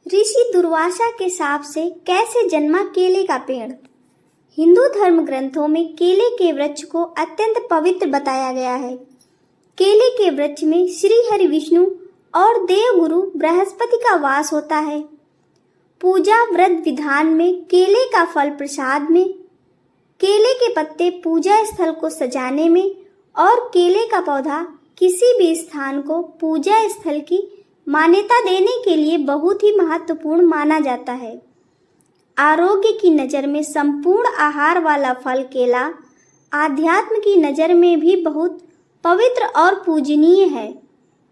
ऋषि दुर्वासा के शाप से कैसे जन्मा केले का पेड़। हिंदू धर्म ग्रंथों में केले के वृक्ष को अत्यंत पवित्र बताया गया है। केले के वृक्ष में श्री हरि विष्णु और देवगुरु बृहस्पति का वास होता है। पूजा व्रत विधान में केले का फल प्रसाद में, केले के पत्ते पूजा स्थल को सजाने में और केले का पौधा किसी भी स्थान को पूजा स्थल की मान्यता देने के लिए बहुत ही महत्वपूर्ण माना जाता है। आरोग्य की नज़र में संपूर्ण आहार वाला फल केला आध्यात्म की नज़र में भी बहुत पवित्र और पूजनीय है।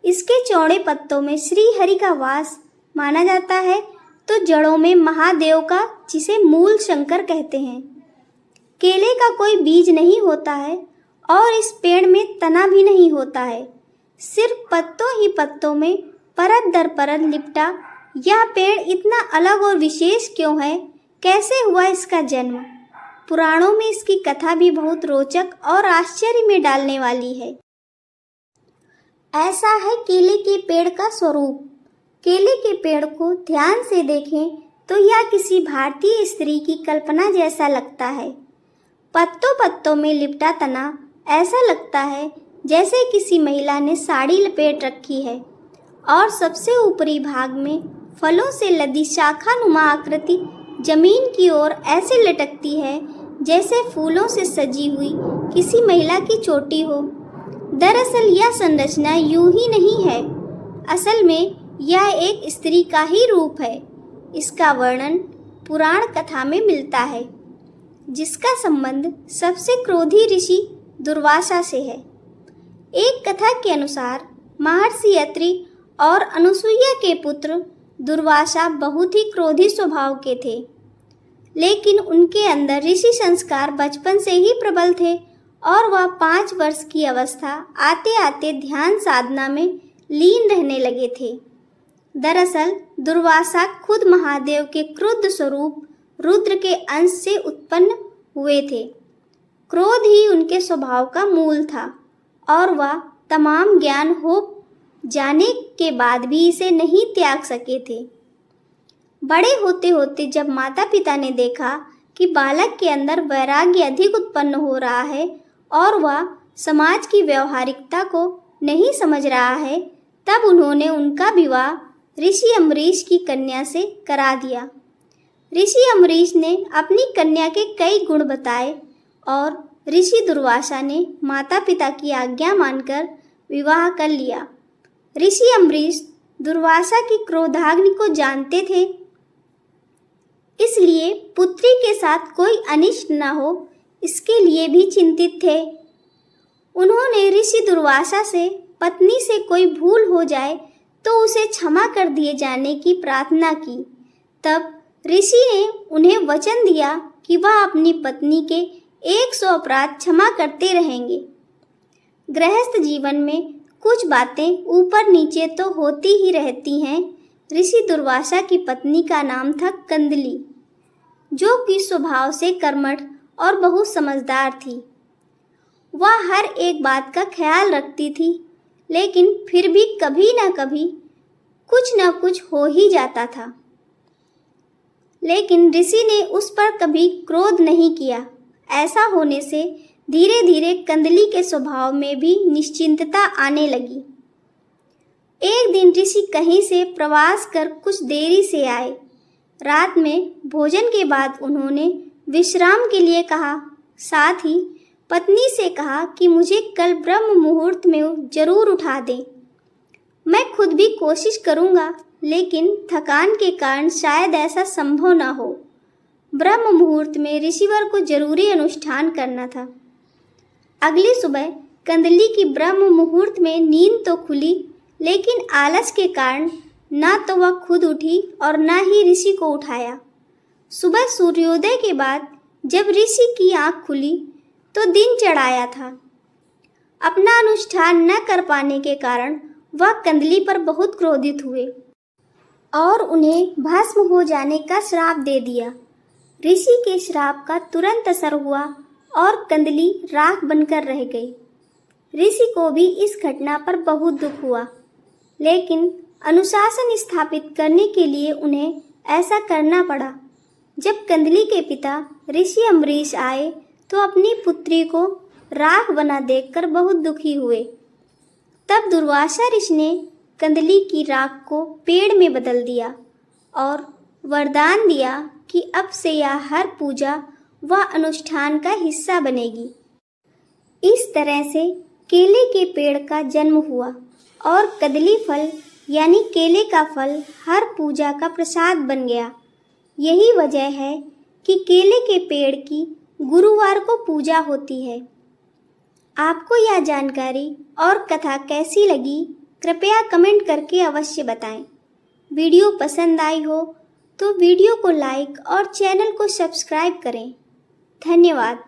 इसके चौड़े पत्तों में श्री हरि का वास माना जाता है तो जड़ों में महादेव का, जिसे मूल शंकर कहते हैं। केले का कोई बीज नहीं होता है और इस पेड़ में तना भी नहीं होता है, सिर्फ पत्तों ही पत्तों में परत दर परत लिपटा। यह पेड़ इतना अलग और विशेष क्यों है, कैसे हुआ इसका जन्म? पुराणों में इसकी कथा भी बहुत रोचक और आश्चर्य में डालने वाली है। ऐसा है केले के पेड़ का स्वरूप। केले के पेड़ को ध्यान से देखें तो यह किसी भारतीय स्त्री की कल्पना जैसा लगता है। पत्तों पत्तों में लिपटा तना ऐसा लगता है जैसे किसी महिला ने साड़ी लपेट रखी है और सबसे ऊपरी भाग में फलों से लदी शाखानुमा आकृति जमीन की ओर ऐसे लटकती है जैसे फूलों से सजी हुई किसी महिला की चोटी हो। दरअसल यह संरचना यूं ही नहीं है, असल में यह एक स्त्री का ही रूप है। इसका वर्णन पुराण कथा में मिलता है, जिसका संबंध सबसे क्रोधी ऋषि दुर्वासा से है। एक कथा के अनुसार महर्षि अत्रि और अनुसुईया के पुत्र दुर्वासा बहुत ही क्रोधी स्वभाव के थे, लेकिन उनके अंदर ऋषि संस्कार बचपन से ही प्रबल थे और वह 5 वर्ष की अवस्था आते आते ध्यान साधना में लीन रहने लगे थे। दरअसल दुर्वासा खुद महादेव के क्रुद्ध स्वरूप रुद्र के अंश से उत्पन्न हुए थे। क्रोध ही उनके स्वभाव का मूल था और वह तमाम ज्ञान हो जाने के बाद भी इसे नहीं त्याग सके थे। बड़े होते होते जब माता पिता ने देखा कि बालक के अंदर वैराग्य अधिक उत्पन्न हो रहा है और वह समाज की व्यवहारिकता को नहीं समझ रहा है, तब उन्होंने उनका विवाह ऋषि अम्बरीश की कन्या से करा दिया। ऋषि अम्बरीश ने अपनी कन्या के कई गुण बताए और ऋषि दुर्वासा ने माता पिता की आज्ञा मानकर विवाह कर लिया। ऋषि अम्बरीश दुर्वासा की क्रोधाग्नि को जानते थे, इसलिए पुत्री के साथ कोई अनिष्ट न हो इसके लिए भी चिंतित थे। उन्होंने ऋषि दुर्वासा से पत्नी से कोई भूल हो जाए तो उसे क्षमा कर दिए जाने की प्रार्थना की। तब ऋषि ने उन्हें वचन दिया कि वह अपनी पत्नी के 100 अपराध क्षमा करते रहेंगे। गृहस्थ जीवन में कुछ बातें ऊपर नीचे तो होती ही रहती हैं। ऋषि दुर्वासा की पत्नी का नाम था कंदली, जो कि स्वभाव से कर्मठ और बहुत समझदार थी। वह हर एक बात का ख्याल रखती थी, लेकिन फिर भी कभी ना कभी कुछ न कुछ हो ही जाता था। लेकिन ऋषि ने उस पर कभी क्रोध नहीं किया। ऐसा होने से धीरे धीरे कंदली के स्वभाव में भी निश्चिंतता आने लगी। एक दिन ऋषि कहीं से प्रवास कर कुछ देरी से आए। रात में भोजन के बाद उन्होंने विश्राम के लिए कहा। साथ ही पत्नी से कहा कि मुझे कल ब्रह्म मुहूर्त में जरूर उठा दें। मैं खुद भी कोशिश करूंगा, लेकिन थकान के कारण शायद ऐसा संभव ना हो। ब्रह्म मुहूर्त में ऋषिवर को जरूरी अनुष्ठान करना था। अगली सुबह कंदली की ब्रह्म मुहूर्त में नींद तो खुली, लेकिन आलस के कारण ना तो वह खुद उठी और ना ही ऋषि को उठाया। सुबह सूर्योदय के बाद जब ऋषि की आंख खुली तो दिन चढ़ाया था। अपना अनुष्ठान न कर पाने के कारण वह कंदली पर बहुत क्रोधित हुए और उन्हें भस्म हो जाने का श्राप दे दिया। ऋषि के श्राप का तुरंत असर हुआ और कंदली राख बनकर रह गई। ऋषि को भी इस घटना पर बहुत दुख हुआ, लेकिन अनुशासन स्थापित करने के लिए उन्हें ऐसा करना पड़ा। जब कंदली के पिता ऋषि अम्बरीश आए तो अपनी पुत्री को राख बना देखकर बहुत दुखी हुए। तब दुर्वासा ऋषि ने कंदली की राख को पेड़ में बदल दिया और वरदान दिया कि अब से यह हर पूजा व अनुष्ठान का हिस्सा बनेगी। इस तरह से केले के पेड़ का जन्म हुआ और कदली फल यानी केले का फल हर पूजा का प्रसाद बन गया। यही वजह है कि केले के पेड़ की गुरुवार को पूजा होती है। आपको यह जानकारी और कथा कैसी लगी कृपया कमेंट करके अवश्य बताएं। वीडियो पसंद आई हो तो वीडियो को लाइक और चैनल को सब्सक्राइब करें। धन्यवाद।